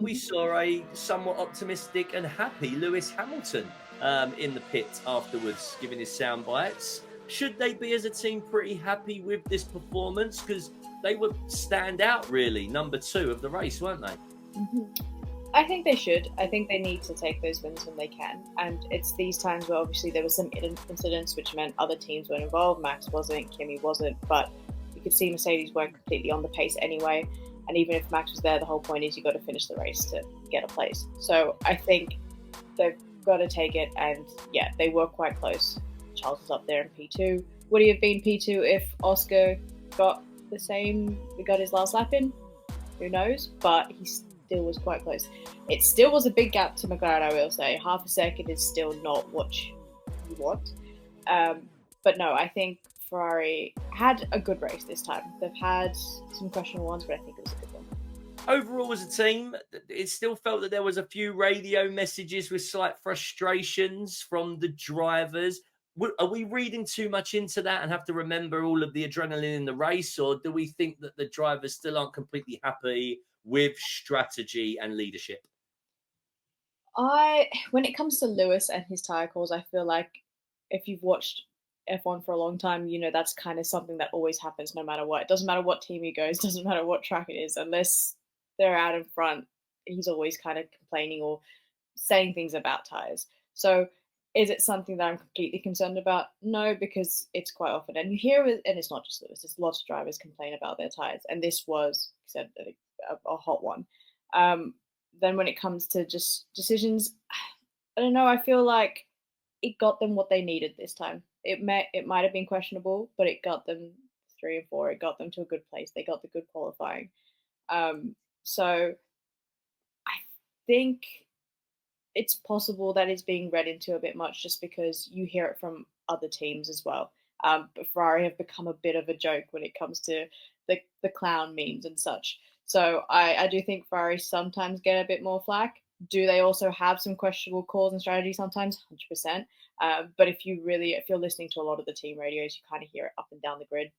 we Mhm. saw a somewhat optimistic and happy Lewis Hamilton in the pit afterwards, giving his sound bites. Should they be, as a team, pretty happy with this performance? Because they were stand out, really, number two of the race, weren't they? Mhm. I think they should. I think they need to take those wins when they can. And it's these times where obviously there were some incidents which meant other teams weren't involved. Max wasn't, Kimi wasn't, but you could see Mercedes weren't completely on the pace anyway. And even if Max was there, the whole point is you got to finish the race to get a place. So I think they've got to take it. And yeah, they were quite close. Charles was up there in P2. Would he have been P2 if Oscar got the same, we got his last lap in? Who knows? But he still was quite close. It still was a big gap to McLaren, I will say. Half a second is still not what you want. Um, but no, I think Ferrari had a good race this time. They've had some questionable ones, but I think it was a good one. Overall, as a team, it still felt that there was a few radio messages with slight frustrations from the drivers. Are we reading too much into that and have to remember all of the adrenaline in the race, or do we think that the drivers still aren't completely happy with strategy and leadership? When it comes to Lewis and his tire calls, I feel like if you've watched F1 for a long time, you know that's kind of something that always happens no matter what. It doesn't matter what team he goes, doesn't matter what track it is, unless they're out in front, he's always kind of complaining or saying things about tires. So is it something that I'm completely concerned about? No, because it's quite often, and you hear it, and it's not just Lewis. There's lots of drivers complain about their tires, and this was like I said a hot one. Um, then when it comes to just decisions, I don't know. I feel like it got them what they needed this time. It might have been questionable, but it got them 3 and 4. It got them to a good place. They got the good qualifying. So I think it's possible that it's being read into a bit much just because you hear it from other teams as well. But Ferrari have become a bit of a joke when it comes to the clown memes and such. So I do think Ferrari sometimes get a bit more flack. Do they also have some questionable calls and strategy sometimes? 100%. But if you're listening to a lot of the team radios, you kind of hear it up and down the grid.